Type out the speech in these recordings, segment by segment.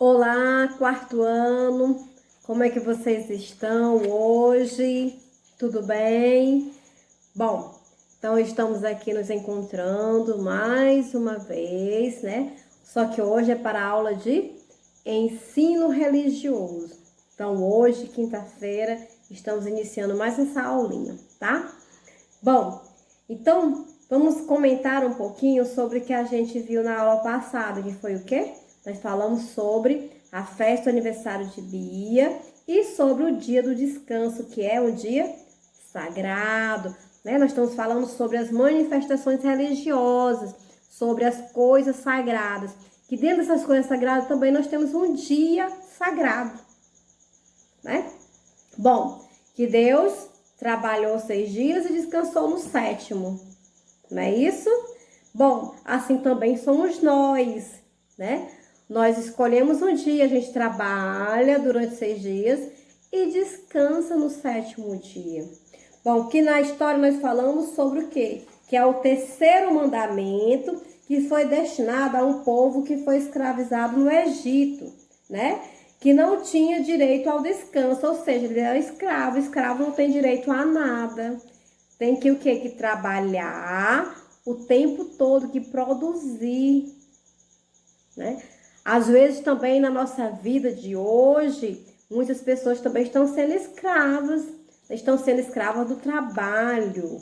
Olá, quarto ano, como é que vocês estão hoje? Tudo bem? Bom, então estamos aqui nos encontrando mais uma vez, né? Só que hoje é para a aula de ensino religioso. Então hoje, quinta-feira, estamos iniciando mais essa aulinha, tá? Bom, então vamos comentar um pouquinho sobre o que a gente viu na aula passada, que foi o quê? Nós falamos sobre a festa do aniversário de Bia e sobre o dia do descanso, que é um dia sagrado, né? Nós estamos falando sobre as manifestações religiosas, sobre as coisas sagradas, que dentro dessas coisas sagradas também nós temos um dia sagrado, né? Bom, que Deus trabalhou 6 dias e descansou no sétimo, não é isso? Bom, assim também somos nós, né? Nós escolhemos um dia, a gente trabalha durante 6 dias e descansa no sétimo dia. Bom, que na história nós falamos sobre o quê? Que é o terceiro mandamento que foi destinado a um povo que foi escravizado no Egito, né? Que não tinha direito ao descanso, ou seja, ele era escravo. Escravo não tem direito a nada. Tem que o quê? Que trabalhar o tempo todo, que produzir, né? Às vezes também na nossa vida de hoje, muitas pessoas também estão sendo escravas do trabalho.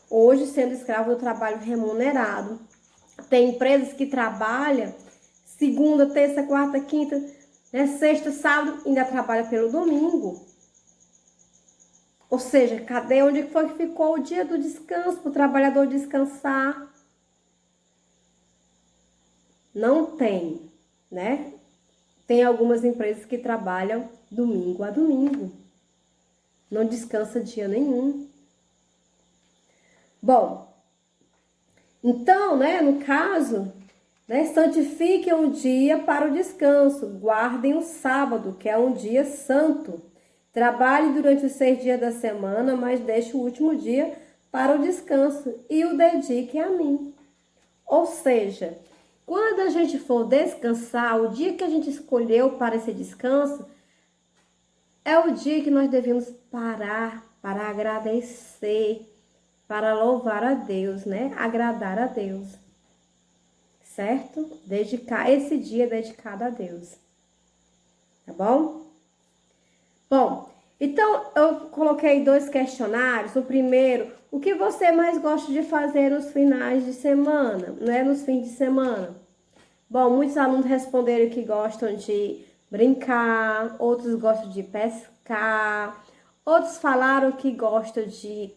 Hoje sendo escravo do trabalho remunerado. Tem empresas que trabalham segunda, terça, quarta, quinta, né, sexta, sábado, ainda trabalha pelo domingo. Ou seja, cadê onde foi que ficou o dia do descanso para o trabalhador descansar? Não tem, né? Tem algumas empresas que trabalham domingo a domingo. Não descansa dia nenhum. Bom, então, né, no caso, né, santifiquem um dia para o descanso, guardem o sábado, que é um dia santo. Trabalhe durante os 6 dias da semana, mas deixe o último dia para o descanso e o dedique a mim. Ou seja, quando a gente for descansar, o dia que a gente escolheu para esse descanso, é o dia que nós devemos parar para agradecer, para louvar a Deus, né? Agradar a Deus, certo? Dedicar esse dia dedicado a Deus, tá bom? Bom, então eu coloquei 2 questionários. O primeiro, o que você mais gosta de fazer nos finais de semana, né? Nos fins de semana. Bom, muitos alunos responderam que gostam de brincar, outros gostam de pescar, outros falaram que gostam de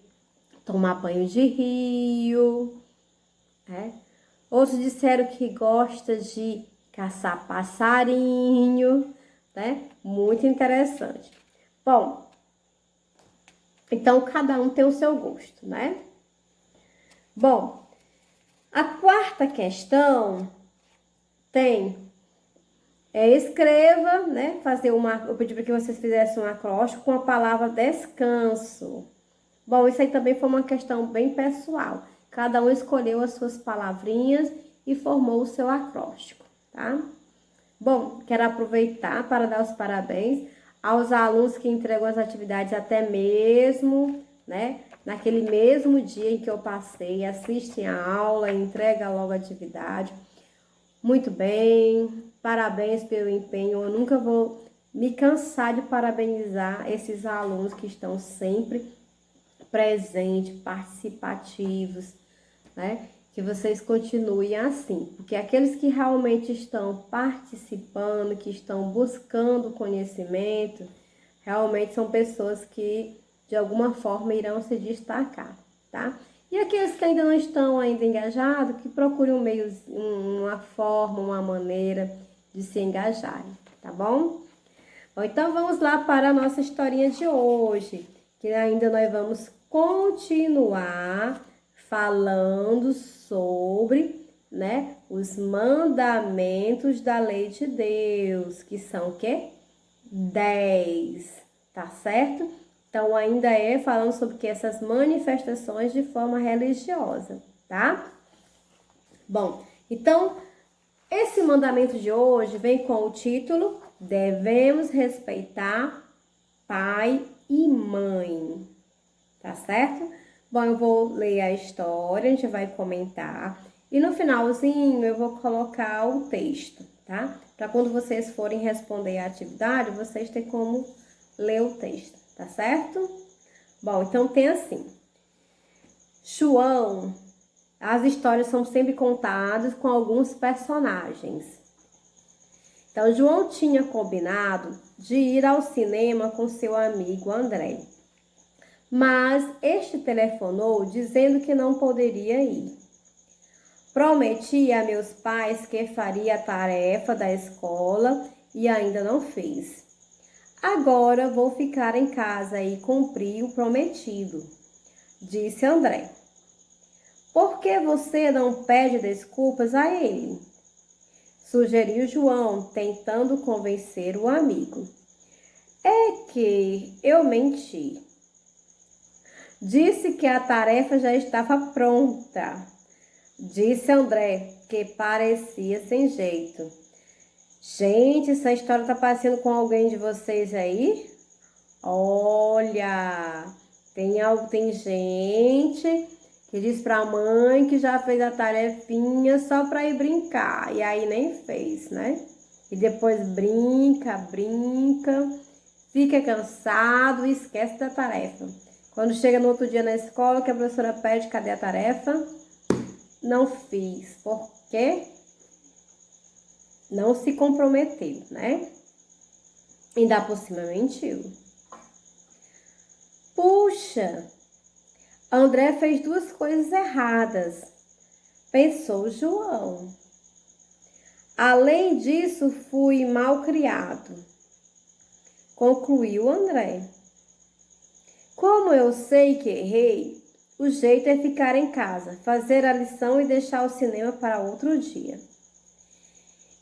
tomar banho de rio, né? Outros disseram que gostam de caçar passarinho, né? Muito interessante. Bom, então cada um tem o seu gosto, né? Bom, a quarta questão tem escreva, né? Eu pedi para que vocês fizessem um acróstico com a palavra descanso. Bom, isso aí também foi uma questão bem pessoal. Cada um escolheu as suas palavrinhas e formou o seu acróstico, tá? Bom, quero aproveitar para dar os parabéns aos alunos que entregam as atividades até mesmo, né? Naquele mesmo dia em que eu passei, assistem a aula, entrega logo a atividade. Muito bem, parabéns pelo empenho. Eu nunca vou me cansar de parabenizar esses alunos que estão sempre presentes, participativos, né? Que vocês continuem assim, porque aqueles que realmente estão participando, que estão buscando conhecimento, realmente são pessoas que de alguma forma irão se destacar, tá? E aqueles que ainda não estão ainda engajados, que procurem uma forma, uma maneira de se engajarem, tá bom? Bom, então vamos lá para a nossa historinha de hoje, que ainda nós vamos continuar falando sobre, né, os mandamentos da lei de Deus, que são o quê? 10, tá certo? Então, ainda falando sobre que essas manifestações de forma religiosa, tá? Bom, então, Esse mandamento de hoje vem com o título: devemos respeitar pai e mãe. Tá certo? Bom, eu vou ler a história, a gente vai comentar. E no finalzinho eu vou colocar o texto, tá? Para quando vocês forem responder a atividade, vocês terem como ler o texto, tá certo? Bom, então tem assim. João, as histórias são sempre contadas com alguns personagens. Então, João tinha combinado de ir ao cinema com seu amigo André. Mas este telefonou dizendo que não poderia ir. Prometi a meus pais que faria a tarefa da escola e ainda não fez. Agora vou ficar em casa e cumprir o prometido, disse André. Por que você não pede desculpas a ele? Sugeriu João, tentando convencer o amigo. É que eu menti. Disse que a tarefa já estava pronta, disse André, que parecia sem jeito. Gente, essa história tá parecendo com alguém de vocês aí? Olha, tem gente que diz pra mãe que já fez a tarefinha só pra ir brincar, e aí nem fez, né? E depois brinca, fica cansado e esquece da tarefa. Quando chega no outro dia na escola, que a professora pede, cadê a tarefa? Não fiz. Por quê? Não se comprometeu, né? Ainda por cima mentiu. Puxa, André fez duas coisas erradas, pensou João. Além disso, fui mal criado, concluiu André. Como eu sei que errei, o jeito é ficar em casa, fazer a lição e deixar o cinema para outro dia.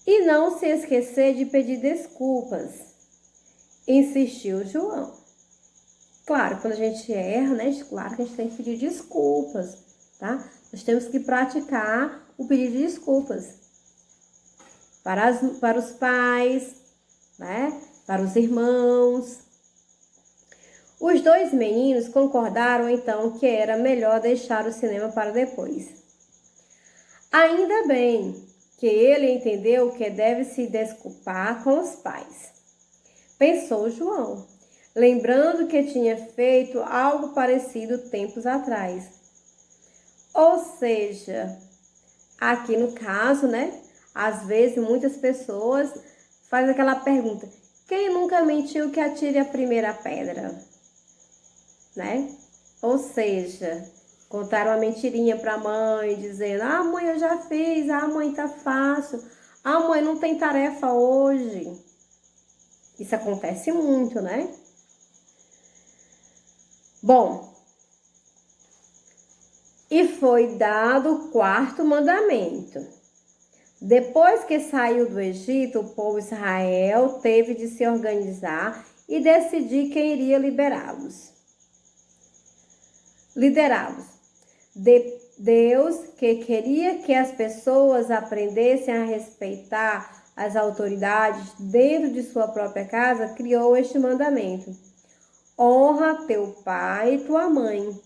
E não se esquecer de pedir desculpas, insistiu João. Claro, quando a gente erra, né? Claro que a gente tem que pedir desculpas, tá? Nós temos que praticar o pedido de desculpas para os pais, né? Para os irmãos. Os dois meninos concordaram então que era melhor deixar o cinema para depois. Ainda bem que ele entendeu que deve se desculpar com os pais, pensou João, lembrando que tinha feito algo parecido tempos atrás. Ou seja, aqui no caso, né? Às vezes muitas pessoas fazem aquela pergunta: quem nunca mentiu que atire a primeira pedra? Né? Ou seja, contaram uma mentirinha para a mãe, dizendo: ah, mãe, eu já fiz, ah, mãe, tá fácil, ah, mãe, não tem tarefa hoje. Isso acontece muito, né? Bom, e foi dado o quarto mandamento. Depois que saiu do Egito, o povo de Israel teve de se organizar e decidir quem iria liderá-los. Deus, que queria que as pessoas aprendessem a respeitar as autoridades dentro de sua própria casa, criou este mandamento: honra teu pai e tua mãe.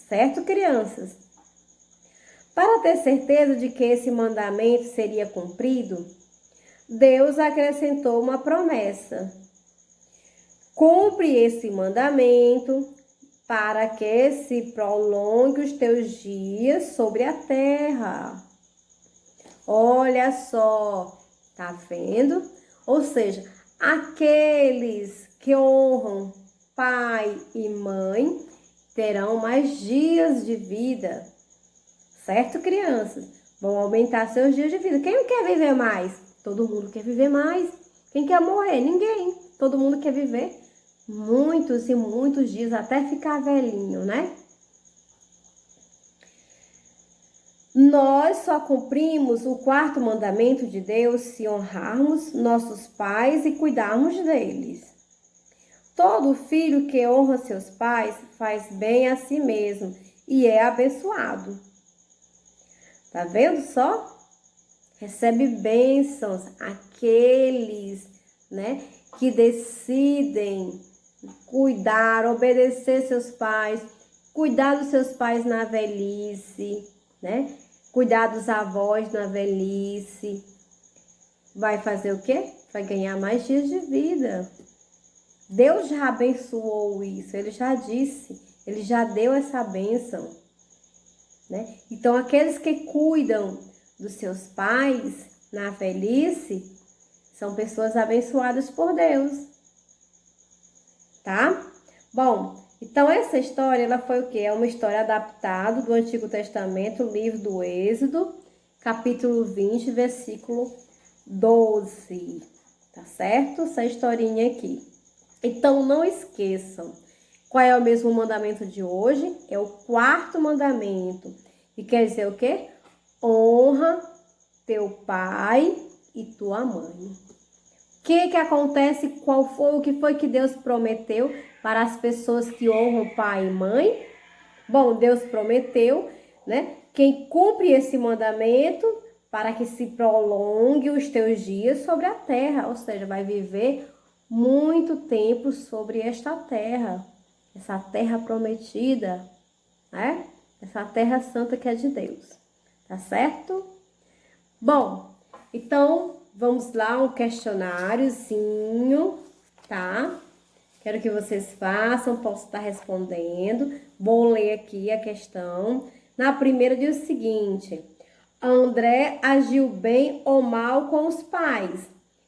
Certo, crianças? Para ter certeza de que esse mandamento seria cumprido, Deus acrescentou uma promessa: cumpre esse mandamento para que se prolongue os teus dias sobre a terra. Olha só, tá vendo? Ou seja, aqueles que honram pai e mãe terão mais dias de vida. Certo, crianças? Vão aumentar seus dias de vida. Quem não quer viver mais? Todo mundo quer viver mais. Quem quer morrer? Ninguém. Todo mundo quer viver muitos e muitos dias até ficar velhinho, né? Nós só cumprimos o quarto mandamento de Deus se honrarmos nossos pais e cuidarmos deles. Todo filho que honra seus pais faz bem a si mesmo e é abençoado. Tá vendo só? Recebe bênçãos aqueles, né, que decidem cuidar, obedecer seus pais, cuidar dos seus pais na velhice, né? Cuidar dos avós na velhice. Vai fazer o quê? Vai ganhar mais dias de vida. Deus já abençoou isso, ele já disse, ele já deu essa bênção, né? Então, aqueles que cuidam dos seus pais na velhice são pessoas abençoadas por Deus, tá? Bom, então essa história, ela foi o quê? É uma história adaptada do Antigo Testamento, livro do Êxodo, capítulo 20, versículo 12, tá certo? Essa historinha aqui. Então, não esqueçam, qual é o mesmo mandamento de hoje? É o 4º mandamento. E quer dizer o quê? Honra teu pai e tua mãe. O que acontece? O que foi que Deus prometeu para as pessoas que honram pai e mãe? Bom, Deus prometeu, né? Quem cumpre esse mandamento para que se prolongue os teus dias sobre a terra, ou seja, vai viver muito tempo sobre esta terra, essa terra prometida, né? Essa terra santa que é de Deus, tá certo? Bom, então vamos lá, um questionáriozinho, tá? Quero que vocês façam, posso estar respondendo. Vou ler aqui a questão. Na primeira diz o seguinte: André agiu bem ou mal com os pais?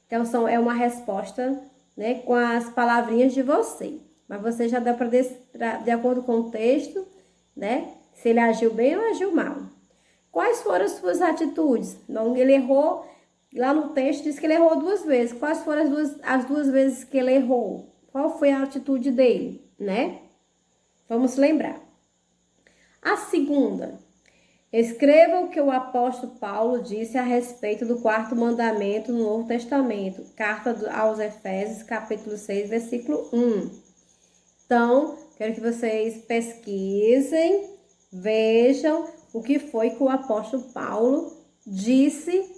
Então, é uma resposta, né, com as palavrinhas de você. Mas você já dá para, de acordo com o texto, né, se ele agiu bem ou agiu mal. Quais foram as suas atitudes? Não, ele errou, lá no texto diz que ele errou 2 vezes. Quais foram as duas vezes que ele errou? Qual foi a atitude dele, né? Vamos lembrar. A segunda, escreva o que o apóstolo Paulo disse a respeito do 4º mandamento no Novo Testamento. Carta aos Efésios, capítulo 6, versículo 1. Então, quero que vocês pesquisem, vejam o que foi que o apóstolo Paulo disse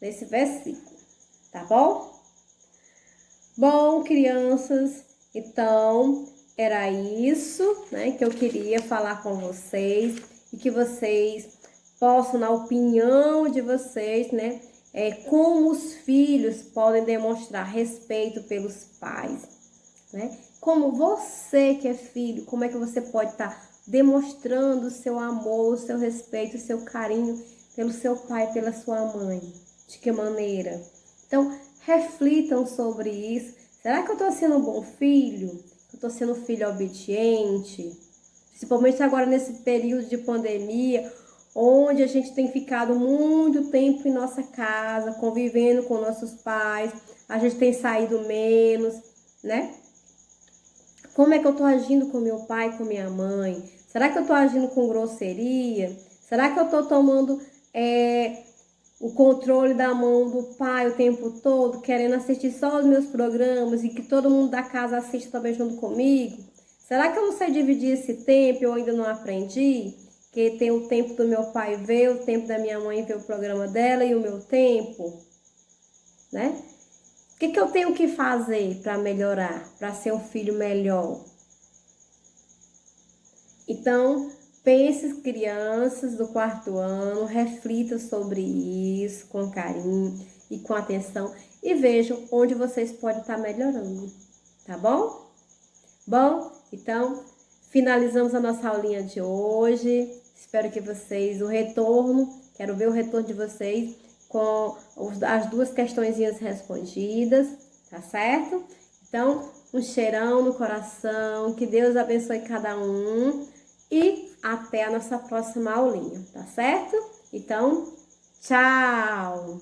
nesse versículo, tá bom? Bom, crianças, então era isso, né, que eu queria falar com vocês e que vocês possam, na opinião de vocês, né, como os filhos podem demonstrar respeito pelos pais, né? Como você que é filho, como é que você pode estar demonstrando o seu amor, o seu respeito, o seu carinho pelo seu pai, pela sua mãe? De que maneira? Então, reflitam sobre isso. Será que eu estou sendo um bom filho? Eu estou sendo um filho obediente? Principalmente agora nesse período de pandemia, onde a gente tem ficado muito tempo em nossa casa, convivendo com nossos pais, a gente tem saído menos, né? Como é que eu estou agindo com meu pai, com minha mãe? Será que eu estou agindo com grosseria? Será que eu estou tomando o controle da mão do pai o tempo todo, querendo assistir só os meus programas e que todo mundo da casa assista também junto comigo? Será que eu não sei dividir esse tempo e eu ainda não aprendi? Que tem o tempo do meu pai ver, o tempo da minha mãe ver o programa dela e o meu tempo, né? O que eu tenho que fazer para melhorar, para ser um filho melhor? Então, pense, crianças do 4º ano, reflitam sobre isso com carinho e com atenção e vejam onde vocês podem estar melhorando, tá bom? Bom, então, finalizamos a nossa aulinha de hoje. Espero que vocês, quero ver o retorno de vocês com as 2 questõezinhas respondidas, tá certo? Então, um cheirão no coração, que Deus abençoe cada um e até a nossa próxima aulinha, tá certo? Então, tchau!